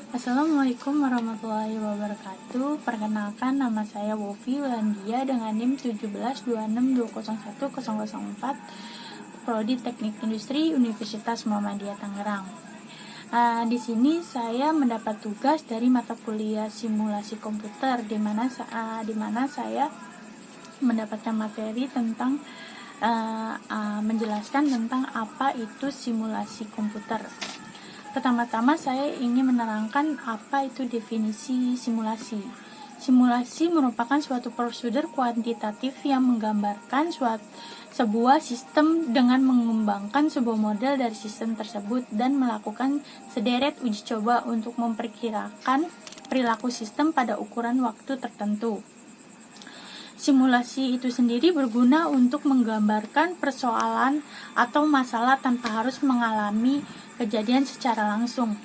Assalamualaikum warahmatullahi wabarakatuh. Perkenalkan, nama saya Wofi Wulandia dengan NIM 17262010004, Prodi Teknik Industri Universitas Muhammadiyah Tangerang. Di sini saya mendapat tugas dari mata kuliah simulasi komputer, di mana saya mendapatkan materi tentang menjelaskan tentang apa itu simulasi komputer. Pertama-tama saya ingin menerangkan apa itu definisi simulasi. Simulasi merupakan suatu prosedur kuantitatif yang menggambarkan sebuah sistem dengan mengembangkan sebuah model dari sistem tersebut dan melakukan sederet uji coba untuk memperkirakan perilaku sistem pada ukuran waktu tertentu. Simulasi itu sendiri berguna untuk menggambarkan persoalan atau masalah tanpa harus mengalami kejadian secara langsung.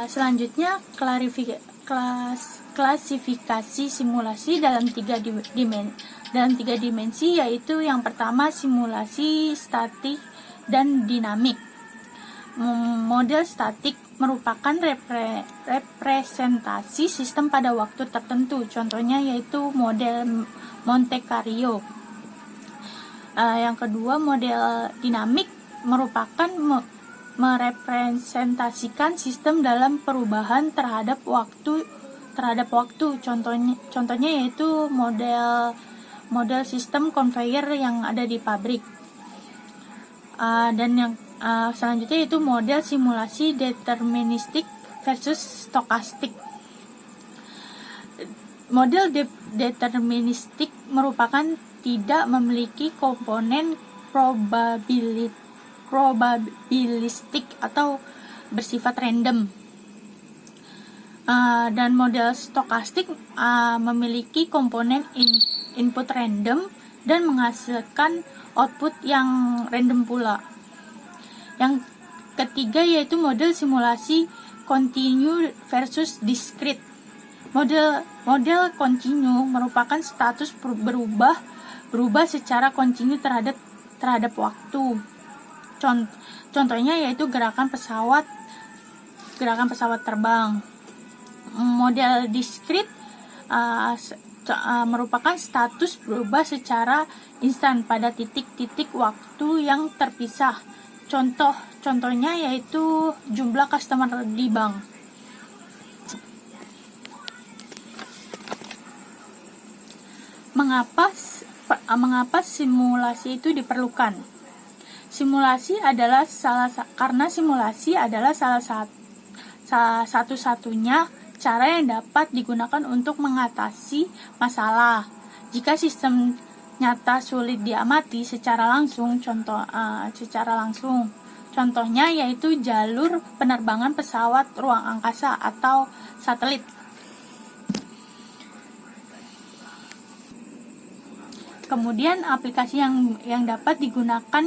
Selanjutnya, klasifikasi simulasi dalam tiga dimensi, yaitu yang pertama simulasi statik dan dinamik. Model statik merupakan representasi sistem pada waktu tertentu. Contohnya yaitu model Monte Carlo. Yang kedua, model dinamik merupakan merepresentasikan sistem dalam perubahan terhadap waktu. Contohnya yaitu model sistem conveyor yang ada di pabrik. Dan yang selanjutnya itu model simulasi deterministik versus stokastik. Model deterministik merupakan tidak memiliki komponen probabilistik atau bersifat random. Dan model stokastik memiliki komponen input random dan menghasilkan output yang random pula. Yang ketiga yaitu model simulasi continue versus discrete. Model continue merupakan status berubah secara kontinu terhadap waktu. Contohnya yaitu gerakan pesawat terbang. Model discrete merupakan status berubah secara instan pada titik-titik waktu yang terpisah. Contohnya yaitu jumlah customer di bank. Mengapa simulasi itu diperlukan? Simulasi adalah satu-satunya cara yang dapat digunakan untuk mengatasi masalah. Jika sistem nyata sulit diamati secara langsung, contohnya yaitu jalur penerbangan pesawat ruang angkasa atau satelit. Kemudian aplikasi yang dapat digunakan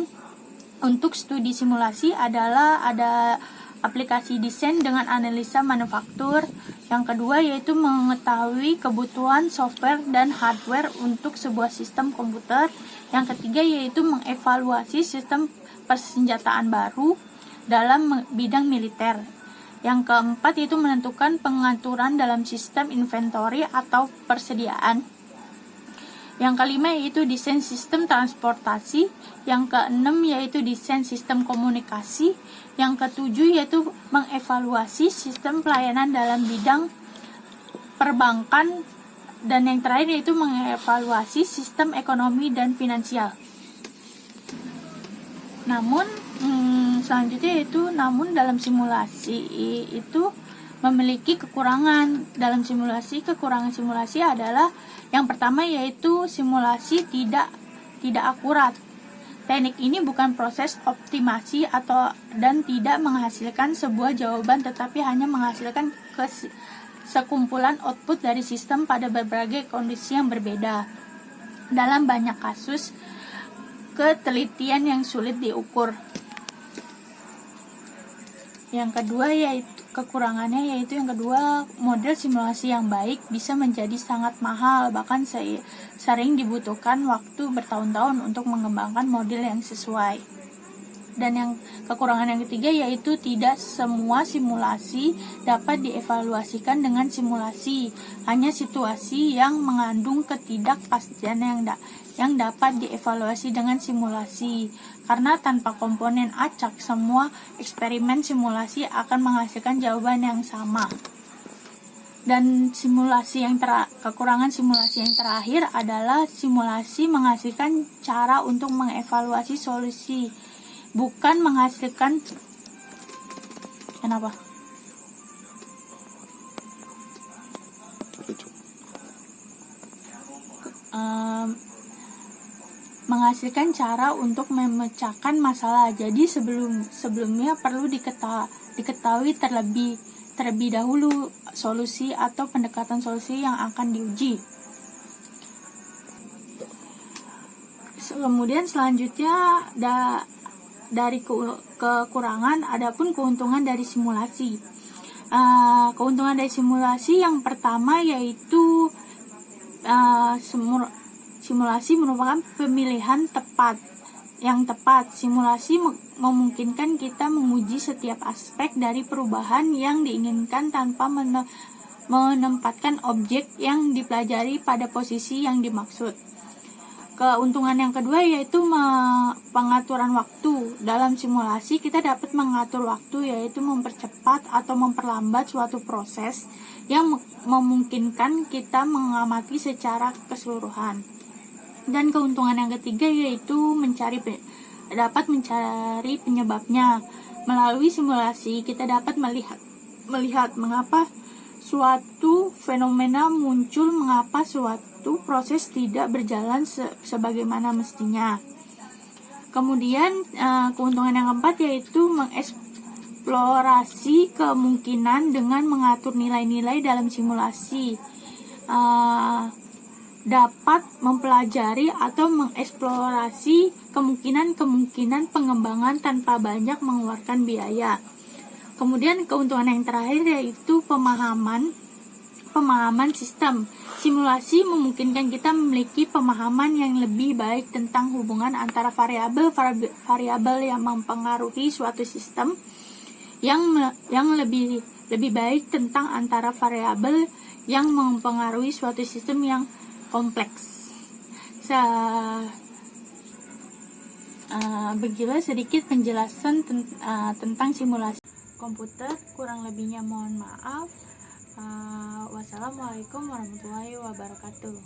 untuk studi simulasi adalah ada aplikasi desain dengan analisa manufaktur. Yang kedua yaitu mengetahui kebutuhan software dan hardware untuk sebuah sistem komputer. Yang ketiga yaitu mengevaluasi sistem persenjataan baru dalam bidang militer. Yang keempat yaitu menentukan pengaturan dalam sistem inventory atau persediaan. Yang kelima yaitu desain sistem transportasi. Yang keenam yaitu desain sistem komunikasi. Yang ketujuh yaitu mengevaluasi sistem pelayanan dalam bidang perbankan. Dan yang terakhir yaitu mengevaluasi sistem ekonomi dan finansial. Selanjutnya dalam simulasi itu memiliki kekurangan. Dalam kekurangan simulasi adalah yang pertama yaitu simulasi tidak akurat. Teknik ini bukan proses optimasi dan tidak menghasilkan sebuah jawaban, tetapi hanya menghasilkan sekumpulan output dari sistem pada berbagai kondisi yang berbeda. Dalam banyak kasus, ketelitian yang sulit diukur. Yang kedua model simulasi yang baik bisa menjadi sangat mahal, bahkan sering dibutuhkan waktu bertahun-tahun untuk mengembangkan model yang sesuai. Dan yang kekurangan yang ketiga yaitu tidak semua simulasi dapat dievaluasikan dengan simulasi. Hanya situasi yang mengandung ketidakpastian yang dapat dievaluasi dengan simulasi. Karena tanpa komponen acak, semua eksperimen simulasi akan menghasilkan jawaban yang sama. Dan kekurangan simulasi yang terakhir adalah simulasi menghasilkan cara untuk mengevaluasi solusi, bukan menghasilkan menghasilkan cara untuk memecahkan masalah. Jadi sebelumnya perlu diketahui terlebih dahulu solusi atau pendekatan solusi yang akan diuji. Kemudian selanjutnya dari kekurangan, adapun keuntungan dari simulasi. Keuntungan dari simulasi yang pertama yaitu simulasi merupakan pemilihan yang tepat. Simulasi memungkinkan kita menguji setiap aspek dari perubahan yang diinginkan tanpa menempatkan objek yang dipelajari pada posisi yang dimaksud. Keuntungan yang kedua yaitu pengaturan waktu. Dalam simulasi kita dapat mengatur waktu, yaitu mempercepat atau memperlambat suatu proses yang memungkinkan kita mengamati secara keseluruhan. Dan keuntungan yang ketiga yaitu dapat mencari penyebabnya. Melalui simulasi kita dapat melihat mengapa suatu fenomena muncul, mengapa suatu proses tidak berjalan sebagaimana mestinya. Kemudian keuntungan yang keempat yaitu mengeksplorasi kemungkinan dengan mengatur nilai-nilai dalam simulasi. Dapat mempelajari atau mengeksplorasi kemungkinan pengembangan tanpa banyak mengeluarkan biaya. Kemudian keuntungan yang terakhir yaitu pemahaman sistem. Simulasi memungkinkan kita memiliki pemahaman yang lebih baik tentang hubungan antara variabel yang mempengaruhi suatu sistem, yang lebih baik tentang antara variabel yang mempengaruhi suatu sistem yang kompleks. Begitulah sedikit penjelasan tentang simulasi komputer. Kurang lebihnya mohon maaf. Wassalamualaikum warahmatullahi wabarakatuh.